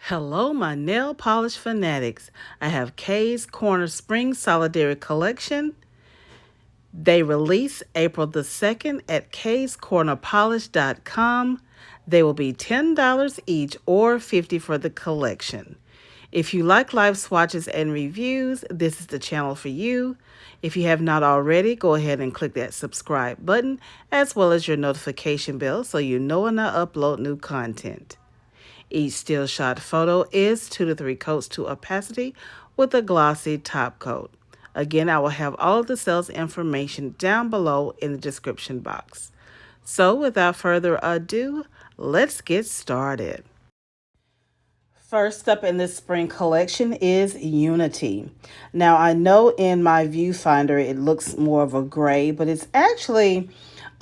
Hello, my nail polish fanatics. I have Kay's Korner Spring Solidarity Collection. They release April the 2nd at kayscornerpolish.com. They will be $10 each or $50 for the collection. If you like live swatches and reviews, this is the channel for you. If you have not already, go ahead and click that subscribe button as well as your notification bell so you know when I upload new content. Each still shot photo is 2 to 3 coats to opacity with a glossy top coat. Again, I will have all of the sales information down below in the description box. So without further ado, let's get started. First up in this spring collection is Unity. Now I know in my viewfinder it looks more of a gray, but it's actually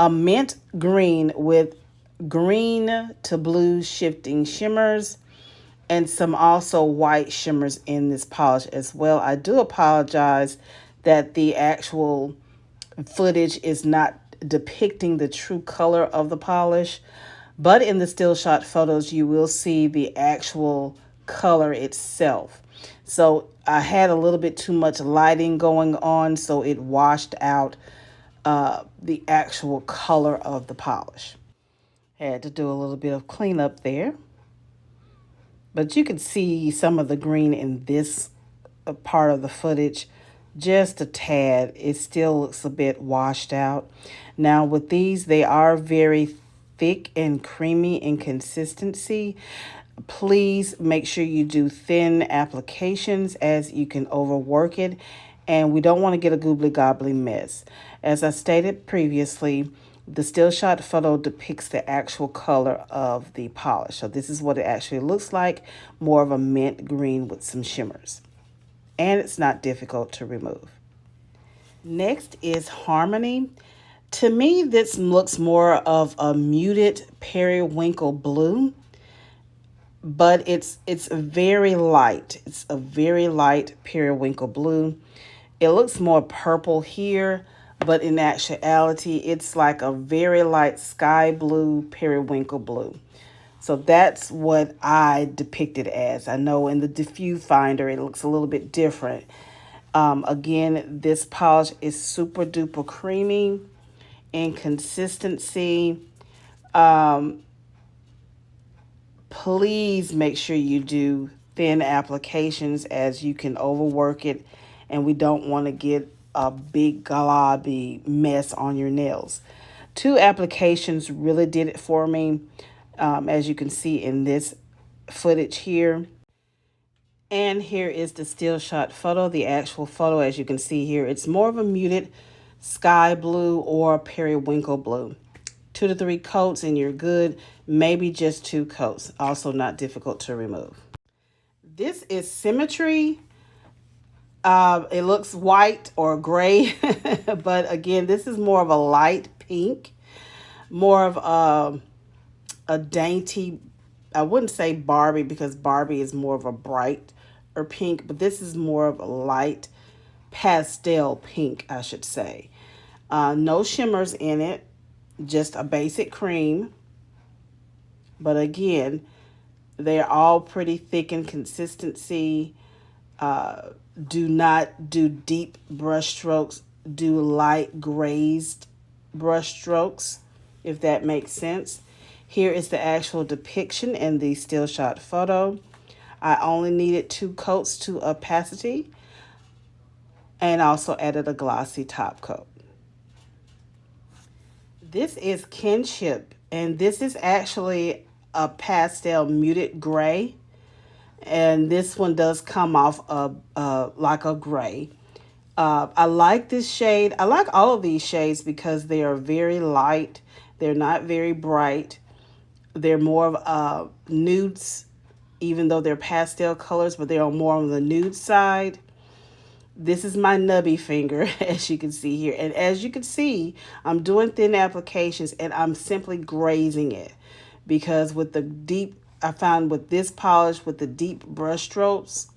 a mint green with green to blue shifting shimmers and some also white shimmers in this polish as well. I do apologize that the actual footage is not depicting the true color of the polish, but in the still shot photos you will see the actual color itself. So I had a little bit too much lighting going on, so it washed out the actual color of the polish. Had to do a little bit of cleanup there. But you can see some of the green in this part of the footage, just a tad. It still looks a bit washed out. Now with these, they are very thick and creamy in consistency. Please make sure you do thin applications as you can overwork it. And we don't want to get a gobbly-gobbly mess. As I stated previously, the still shot photo depicts the actual color of the polish. So this is what it actually looks like, more of a mint green with some shimmers. And it's not difficult to remove. Next is Harmony. To me, this looks more of a muted periwinkle blue, but it's very light. It's a very light periwinkle blue. It looks more purple here, but in actuality, it's like a very light sky blue, periwinkle blue. So that's what I depict it as. I know in the diffuse finder, it looks a little bit different. Again, this polish is super duper creamy in consistency. Please make sure you do thin applications as you can overwork it, and we don't want to get a big globby mess on your nails. 2 applications really did it for me, as you can see in this footage here. And here is the still shot photo, the actual photo. As you can see here, it's more of a muted sky blue or periwinkle blue. 2 to 3 coats and you're good. Maybe just 2 coats. Also not difficult to remove. This is Symmetry. It looks white or gray, but again, this is more of a light pink, more of a dainty, I wouldn't say Barbie because Barbie is more of a bright or pink, but this is more of a light pastel pink, I should say. No shimmers in it, just a basic cream. But again, they're all pretty thick in consistency. Do not do deep brush strokes. Do light grazed brush strokes, if that makes sense. Here is the actual depiction in the still shot photo. I only needed 2 coats to opacity and also added a glossy top coat. This is Kinship, and this is actually a pastel muted gray. And this one does come off like a gray. I like this shade. I like all of these shades because they are very light. They're not very bright. They're more of nudes, even though they're pastel colors, but they are more on the nude side. This is my nubby finger, as you can see here. And as you can see, I'm doing thin applications and I'm simply grazing it. Because with the deep, I found with this polish, with the deep brush strokes,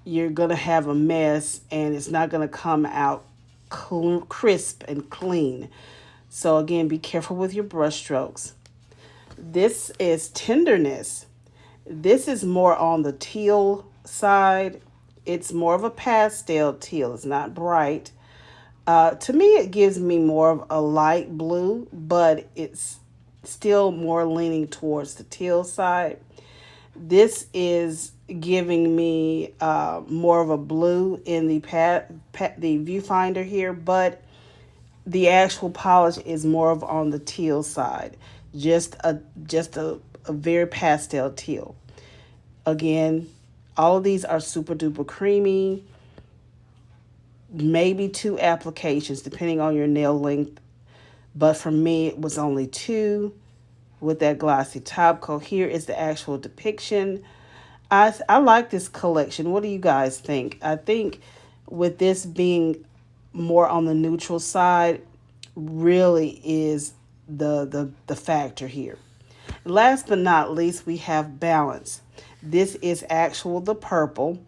you're going to have a mess and it's not going to come out crisp and clean. So again, be careful with your brush strokes. This is Tenderness. This is more on the teal side. It's more of a pastel teal. It's not bright. To me, it gives me more of a light blue, but it's still more leaning towards the teal side. This is giving me more of a blue in the the viewfinder here, but the actual polish is more of on the teal side. Just a very pastel teal. Again, all of these are super duper creamy. Maybe 2 applications depending on your nail length, but for me it was only 2 with that glossy top coat. Here is the actual depiction. I like this collection. What do you guys think? I think with this being more on the neutral side really is the factor here. Last but not least, we have balance. This is actual the purple.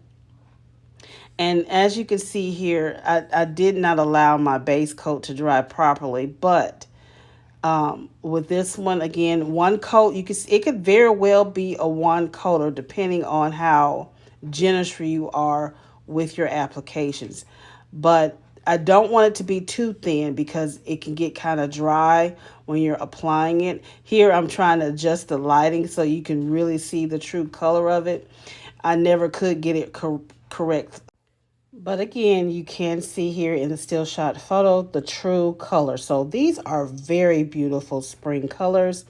And as you can see here, I did not allow my base coat to dry properly, but with this one, again, one coat, you can see, it could very well be a one coater depending on how generous you are with your applications. But I don't want it to be too thin because it can get kind of dry when you're applying it. Here I'm trying to adjust the lighting so you can really see the true color of it. I never could get it correct. But again, you can see here in the still shot photo the true color. So these are very beautiful spring colors.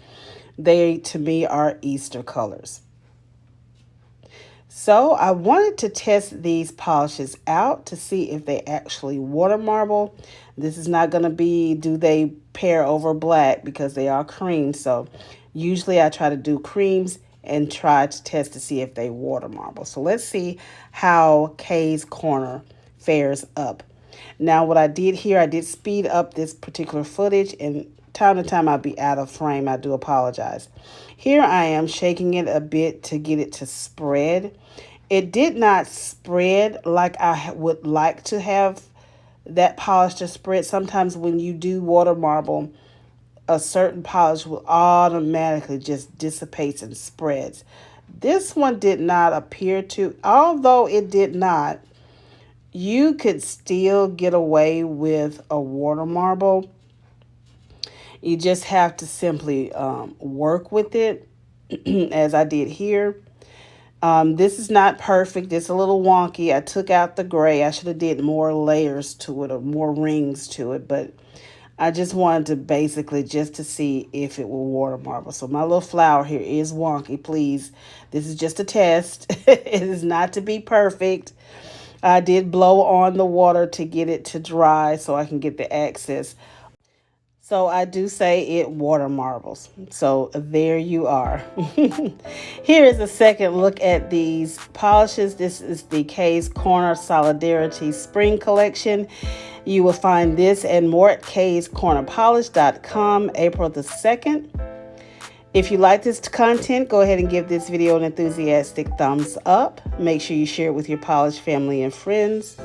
They, to me, are Easter colors. So I wanted to test these polishes out to see if they actually water marble. This is not going to be, do they pair over black, because they are cream. So usually I try to do creams and try to test to see if they water marble. So let's see how Kay's Korner fares up. Now what I did here, I did speed up this particular footage, and time to time I'll be out of frame. I do apologize. Here I am shaking it a bit to get it to spread. It did not spread like I would like to have that polish to spread. Sometimes when you do water marble, a certain polish will automatically just dissipates and spreads. This one did not appear to, although it did not, you could still get away with a water marble. You just have to simply work with it as I did here. This is not perfect. It's a little wonky. I took out the gray. I should have did more layers to it or more rings to it, but I just wanted to basically just to see if it will water marble. So my little flower here is wonky, please. This is just a test. It is not to be perfect. I did blow on the water to get it to dry so I can get the excess. So I do say it water marbles. So there you are. Here is a second look at these polishes. This is the Kay's Korner Solidarity Spring Collection. You will find this and more at kayskornerpolish.com, April the 2nd. If you like this content, go ahead and give this video an enthusiastic thumbs up. Make sure you share it with your polish family and friends.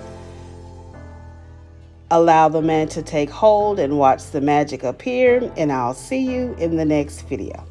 Allow the man to take hold and watch the magic appear, and I'll see you in the next video.